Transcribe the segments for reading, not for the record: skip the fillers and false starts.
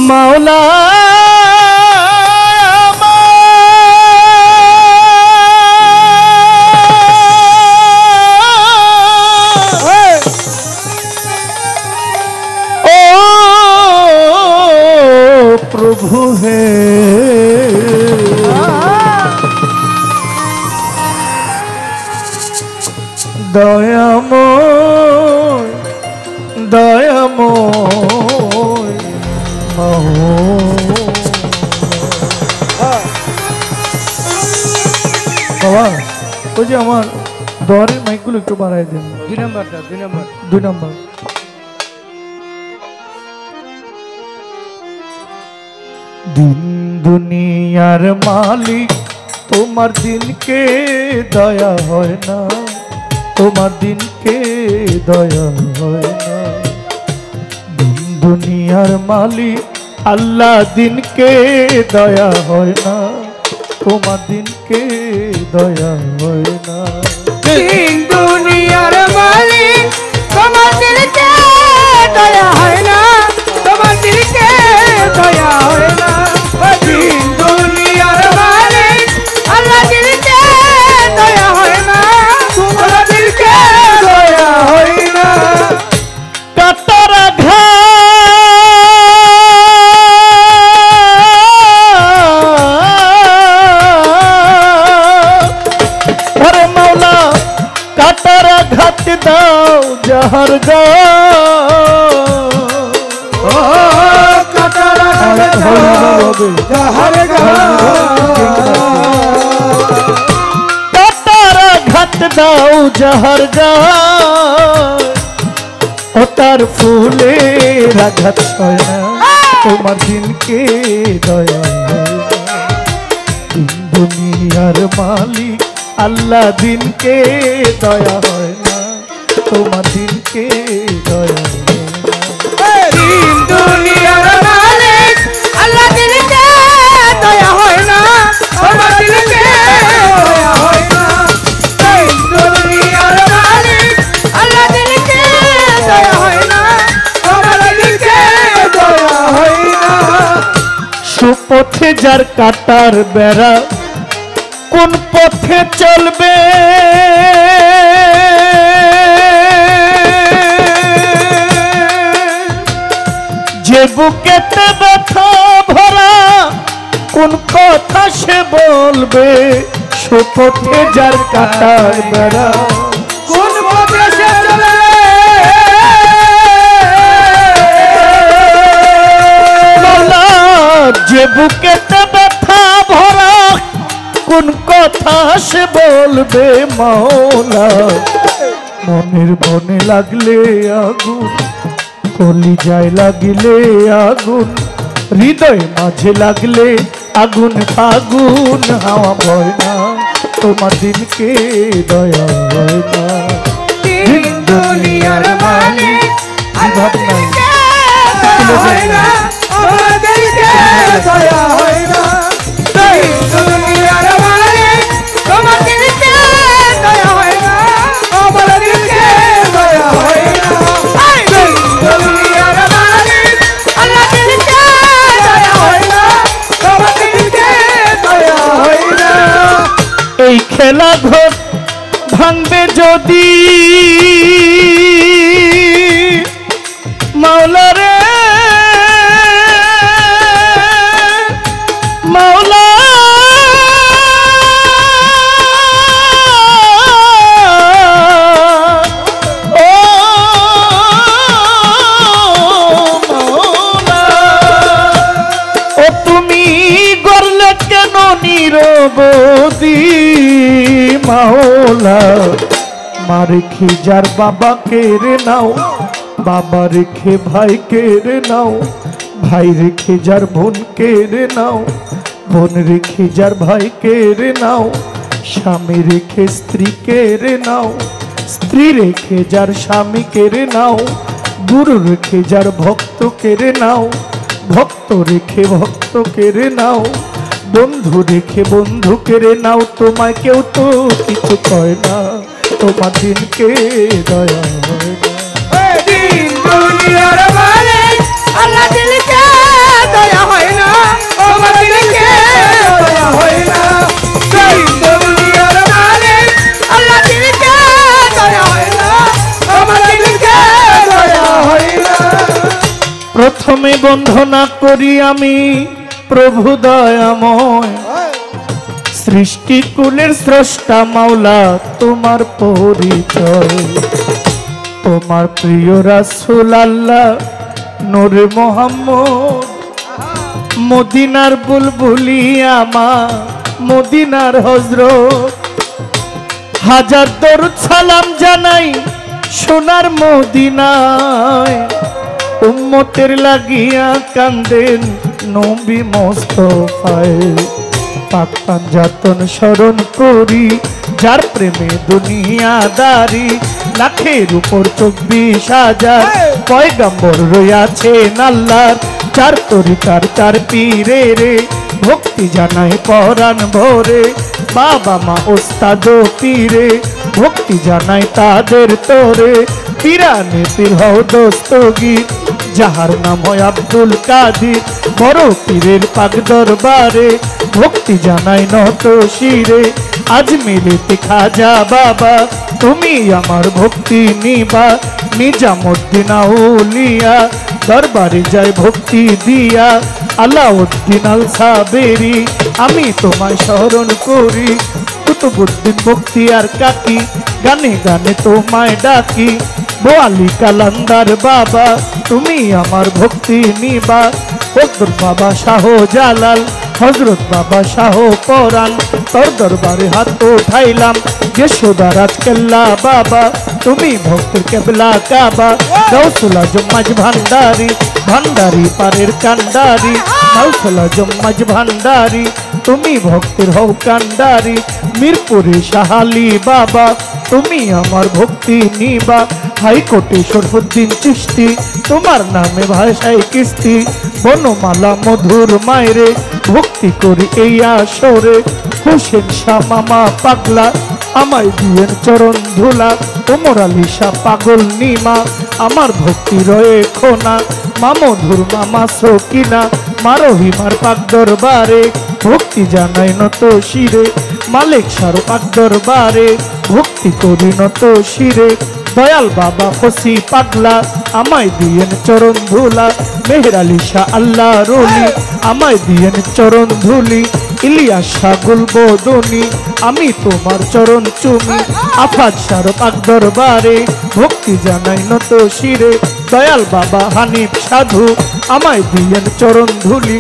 মাওলা प्रभु है दयामय दयामय बाबा ওই যে আমার দরের মাইকগুলো একটু বাড়াই দেন। 2 নম্বরটা 2 নম্বর दिन दुनियार मालिक तुम्हार दिन के दया है ना तुम्हार दिन के दया है ना दिन दुनियार मालिक अल्लाह दिन के दया है ना तुम्हार दिन के दया है ना दिन दुनियार मालिक तुम्हार दिन के दया है ना तुम्हार दिन के दया है ना दिन दुनियार मालिक अल्लाह दिल के दया है ना तुम्हारा दिल के दया है ना कतरा घाट मौला कतरा घाट दाओ जहर गा कतरा घाट दाओ जहर गा तार फूले राघत तुम्हार दिन के दया दिन दुनियार मालिक अल्लाह दिन के दया है ना तुम्हार दिन के दया दिन दुनियार मालिक अल्लाह दिल के दया है ना तुम्हार दिल के दया है ना दिन दुनियार मालिक अल्लाह दिल के दया है ना तुम्हार दिल के दया है ना सुपथे जार काटार बेड़ा কোন পথে চলবে যে বুকেতে ব্যথা ভরা কোন কথা সে বলবে সুপথে যার কাটার বেড়া কোন পথে সে চলে যে বুকেতে ব্যথা ভরা কোন কথা সে বলবে মাওলা মনের বনে লাগলে আগুন কলিজায় লাগলে আগুন হৃদয় মাঝে লাগলে আগুন ফাগুন হাওয়া ভয় না তোমার দিনকে দয়া হয় না দিন দুনিয়ার মালিক জীবন নাই হয় না তোমার দিনকে দয়া হয় না দিন দুনিয়ার মালিক তোমার দিনকে দয়া হয় না আমার দিনকে দয়া হয় না দিন দুনিয়ার মালিক আল্লাহ দিনকে দয়া হয় না তোমার দিনকে দয়া হয় না এই খেলা ঘর ভাঙবে যদি মাওলা রে মাওলা ও মাওলা ও তুমি গড়লে কেন নিরবধি মাওলা মার রেখে যার বাবাকে রে নাও বাবা রেখে ভাইকে রে নাও ভাই রেখে যার বোনকে রে নাও বোন রেখে যার ভাইকে রে নাও স্বামী রেখে স্ত্রী কেড়ে নাও, স্ত্রী রেখে যার স্বামী কেড়ে নাও, গুরু রেখে যার ভক্ত কেড়ে নাও, ভক্ত রেখে ভক্ত কেড়ে নাও, বন্ধু রেখে বন্ধু কেড়ে নাও। তোমায় কেউ তো কিছু কয় না, তোমার দিনকে দয়া হয় না। দিন দুনিয়ার মালিক আল্লাহ দিলকে দয়া হয় না, আমার দিলকে দয়া হয় না। দিন দুনিয়ার মালিক আল্লাহ দিলকে দয়া হয় না, আমার দিলকে দয়া হয় না। প্রথমে বন্ধনা করি আমি প্রভু দয়াময়, সৃষ্টি কুলের স্রষ্টা মাওলা তোমার পরিচয়। তোমার প্রিয় রাসূল আল্লাহ নূরে মোহাম্মদ, মদিনার বুলবুলি আমার মদিনার হযরত। হাজার দরুদ সালাম জানাই সোনার মদিনায়, উম্মতের লাগিয়া কান্দেন নবী মোস্তফায়। পাক পাঞ্জাতন স্মরণ করি যার প্রেমে দুনিয়াদারি, লাখের উপর 24,000 পয়গম্বর রয়েছেন আল্লাহর। চার তরিকার চার পীরে রে ভক্তি জানাই পরাণ ভরে, বাবা মা ওস্তাদ পীরে ভক্তি জানাই তাদের তোরে। পীরানে পীর হও দস্তগীর যাহার নাম হয় আব্দুল কাদির, বড় পীরের পাক দরবারে ভক্তি জানাই নত শিরে। আজমিরেতে খাজা বাবা তুমি আমার ভক্তি নিবা, নিজামুদ্দিন আউলিয়া দরবারে যায় ভক্তি দিয়া। আলাউদ্দিন আল সাবেরি আমি তোমায় স্মরণ করি, কুতুবুদ্দিন বখতিয়ার কাকি গানে গানে তোমায় ডাকি। বোয়ালি কালান্দার বাবা তুমি আমার ভক্তি নিবা, বদর বাবা শাহ জালাল হযরত বাবা শাহ পরাণ তোর দরবারে হাত উঠাইলাম। যশোদা রাজকেল্লা বাবা তুমি ভক্তের কেবলা কাবা, গাউসুল আজম মাঝ ভান্ডারি ভান্ডারি পারের কান্ডারি, গাউসুল আজম মাঝ ভান্ডারি তুমি ভক্তের হও কান্ডারি। মিরপুরে শাহালি বাবা তুমি আমার ভক্তি নিবা, হাইকোর্টে শরফুদ্দিন চিশতি তোমার নামে ভাষায় কিস্তি। বনমালা মধুর মায়েরে ভক্তি করি এই আসরে, হোসেন শাহ মামা পাগলা আমায় দিয়েন চরণ ধুলা। ওমর আলী শাহ পাগল নিমা আমার ভক্তি রয়ে খোনা, মামধুর মামা সকিনা মারহিমার পাক দরবারে ভক্তি জানাই নত শিরে। মালিক শাহ পাক দরবারে ভক্তি করি নত শিরে। দয়াল বাবা ফসি পাগলা আমায় দিয়েন চরণ ধুলা, মেহের আলী শাহ আল্লাহ রলি আমায় দিয়েন চরণ ধুলি। ইলিয়াস শাহ গুলবদনি আমি তোমার চরণ চুমি, আফাজ শাহ পাক দরবারে ভক্তি জানাই নত শিরে। দয়াল বাবা হানিফ সাধু আমায় দিয়েন চরণ ধুলি,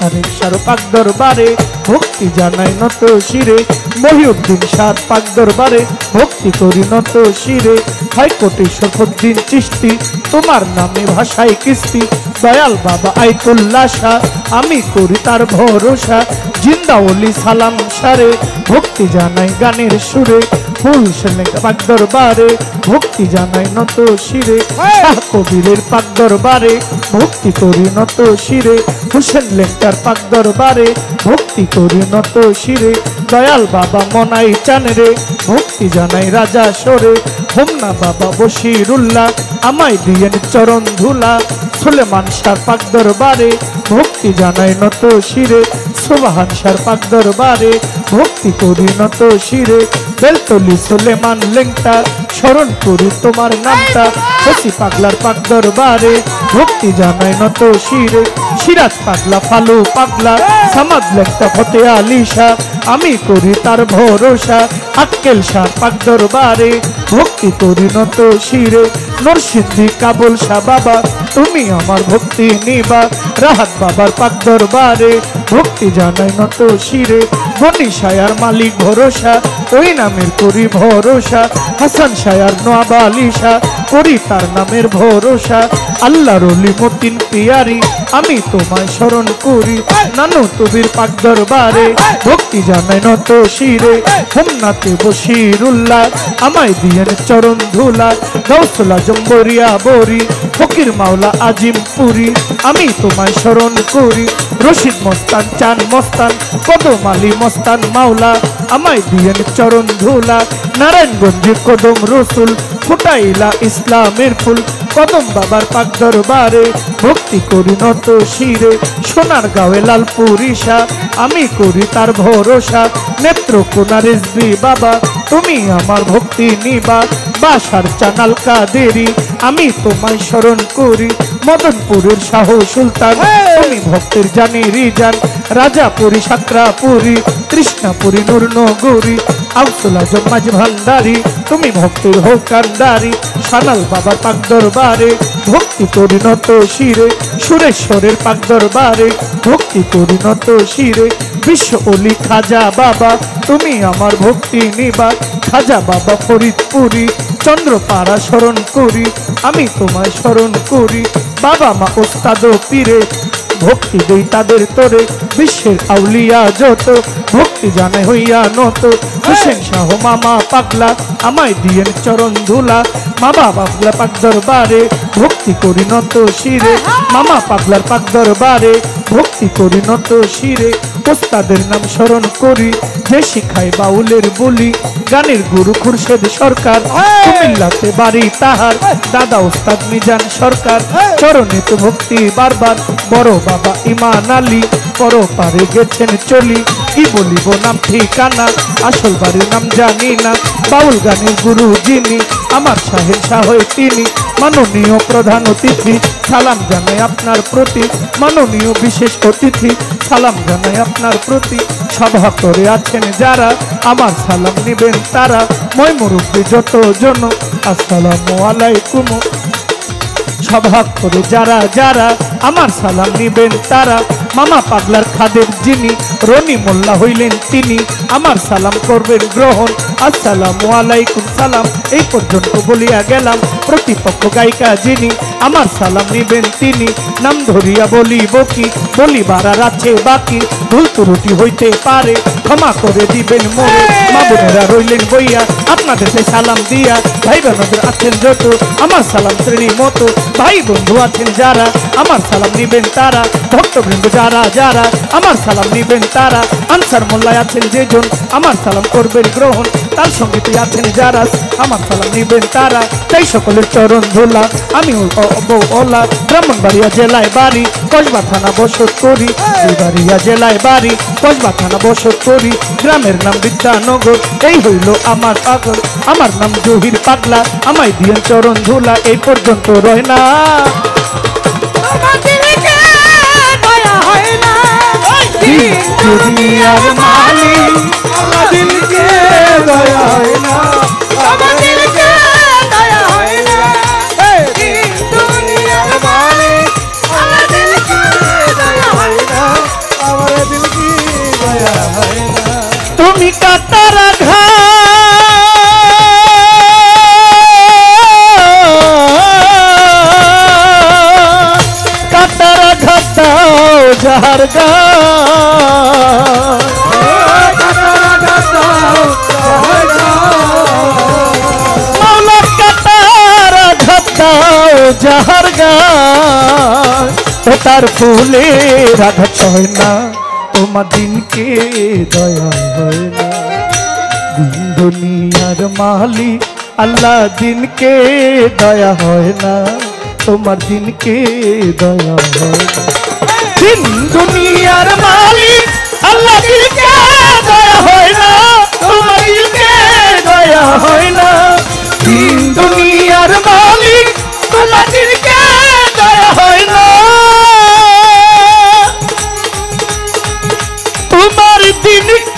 আরেক শাহ পাক দরবারে ভক্তি জানাই নত শিরে। মহিউদ্দিন শাহ পাক দরবারে ভক্তি করি নত শিরে। হাইকোর্টে শরফুদ্দিন চিশতি তোমার নামে ভাষায় কিস্তি। দয়াল বাবা আইতুল্লাহ শাহ আমি করি তার ভরসা, জিন্দাওলি সালাম সারে ভক্তি জানাই গানের সুরে। ফুল সেলেক পাক দরবারে ভক্তি জানাই নত শিরে। শাহ কবিরের পাক দরবারে ভক্তি করি নত শিরে। হোসেন লেঙ্কার পাক দরবারে ভক্তি করি নত শিরে। দয়াল বাবা মনাই চানরে ভক্তি জানাই রাজা সরে। হোমনা বাবা বশিরুল্লাহ আমায় দিয়েন চরণ ধুলা, সুলেমান শাহ পাক দরবারে ভক্তি জানাই নত শিরে। সুবহান শাহ পাক দরবারে ভক্তি করি নত শিরে। বেলতলি সুলেমান লেংটা স্মরণ করি তোমার নামটা, হসি পাগলার পাক দরবারে ভক্তি জানাই নত শিরে। সিরাজ পাগলা ফালু পাগলা সামাদ লেংটা ফতে আলী শাহ আমি করি তার ভরসা। আক্কেল শাহ পাক দরবারে ভক্তি করি নত শিরে। নরসিংদী কাবুল শাহ বাবা তুমি আমার ভক্তি নিবা, রাহাত বাবার পাক দরবারে ভক্তি জানাই নত শিরে। গনি শায়ার মালিক ভরসা ওই নামের করি ভরসা, হাসান শায়ার নওয়াব আলী শাহ করি তার নামের ভরসা। আল্লাহর ওলি মতিন পিয়ারি আমি তোমায় স্মরণ করি নানু তুবির পাক দরবারে ভক্তি জানাই নত শিরে হোমনাথে বশিরুল্লাহ আমায় দিয়েন চরণ ধুলা গৌসুল আজম বরিয়া বরি ফকির মাওলা আজিম পুরি আমি তোমায় স্মরণ করি রশিদ মস্তান চান মস্তান কদম আলী মস্তান মাওলা আমায় দিয়েন চরণ ধুলা নারায়ণগঞ্জে কদম রসুল ফুটাইলা ইসলামের ফুল কদম বাবার পাক দরবারে ভক্তি করি নত শিরে সোনার গাঁয়ে লালপুরি শাহ আমি করি তার ভরসা নেত্রকোনা রিজভী বাবা তুমি আমার ভক্তি নিবা বাসার চানাল কাদেরি আমি তোমায় স্মরণ করি মদনপুরের শাহ সুলতান তুমি ভক্তের জানি রিজান রাজাপুরী সাকরাপুরী কৃষ্ণাপুরী নূরনগরী আউসুল আজম মাঝ ভান্ডারি তুমি ভক্তের হোকান্ডারি সানাল বাবার পাক দরবারে ভক্তি করি নত শিরে সুরেশ্বরের পাক দরবারে ভক্তি করি নত শিরে বিশ্ব অলি খাজা বাবা তুমি আমার ভক্তি নিবা খাজা বাবা ফরিদপুরি চন্দ্রপাড়া স্মরণ করি আমি তোমায় স্মরণ করি বাবা মা ওস্তাদ পীরে ভক্তি দেই তাদের তোরে বিশ্বের আউলিয়া যত ভক্তি জানে হইয়া নত হুসেন শাহ মামা পাগলা আমায় দিয়েন চরণ ধুলা মামা পাগলা পাক দরবারে ভক্তি করি নত শিরে মামা পাগলার পাক দরবারে ভক্তি করি নত শিরে ওস্তাদের নাম স্মরণ করি যে শিখায় বাউলের বলি গানের গুরু খুরশেদ সরকার কুমিল্লাতে বাড়ি তাহার দাদা ওস্তাদ মিজান সরকার চরণে তো ভক্তি বারবার বড় বাবা ইমান আলী পরপারে গেছেন চলি কি বলিব নাম ঠিকানা আসল বাড়ির নাম জানি না বাউল গানের গুরু যিনি আমার শাহের শাহ তিনি মাননীয় প্রধান অতিথি সালাম জানাই আপনার প্রতি মাননীয় বিশেষ অতিথি সালাম জানাই আপনার প্রতি সভা করে আছেন যারা আমার সালাম নিবেন তারা মই মুরব্বী যত জন আসসালামু আলাইকুম সভা করে যারা যারা আমার সালাম নিবেন তারা মামা পাগলার খাদের যিনি রনি মোল্লা হইলেন তিনি আমার সালাম করবেন গ্রহণ আসসালামু আলাইকুম সালাম এই পর্যন্ত বলিয়া গেলাম প্রতিপক্ষ গায়িকা যিনি আমার সালাম নিবেন তিনি নাম ধরিয়া বলিব কি বলিবার আর আছে বাকি ভুল ত্রুটি হইতে পারে ক্ষমা করে দিবেন মোরে মা বোনেরা রইলেন বইয়া আপনাদের সেই সালাম দিয়া ভাই বোনদের আছেন যত আমার সালাম শ্রেণী মতো ভাই বন্ধু আছেন যারা আমার সালাম নিবেন তারা ভক্তবৃন্দ যারা যারা আমার সালাম নিবেন তারা আনসার মোল্লায় আছেন যেজন আমার সালাম করবেন গ্রহণ তার সঙ্গীতে আছেন যারা আমার সালাম নিবেন তারা তাই সকলের চরণ ধোলা আমি ওলা ব্রাহ্মণবাড়িয়া জেলায় বাড়ি কসবা থানা বসত করি বাড়িয়া জেলায় বাড়ি কসবা থানা বসত করি গ্রামের নাম বিদ্যানগর এই হইল আমার পাগল আমার নাম জহির পাগলা আমায় দিয়েন চরণ ধুলা এই পর্যন্ত রয় না দুনিয়ার মালিক আমার দিলকে দয়া হয় না আমার দিলকে দয়া হয় না এই দুনিয়ার মালিক আমার দিলকে দয়া হয় না আমার দিলকে দয়া হয় না তুমি কাতারা ঘা কাতারা ঘাটাও যার গা যাহার গান ও তার ফুলে রাঘাত হয় না তোমার দিনকে দয়া হয় না দিন দুনিয়ার মালিক আল্লাহ দিনকে দয়া হয় না তোমার দিনকে দয়া হয় না দিন দুনিয়ার মালিক আল্লাহ দিনকে দয়া হয় না তোমার দিনকে দয়া হয় না দিন দুনিয়ার মালিক আল্লাহ দিনকে দয়া হয় না তোমার দিনকে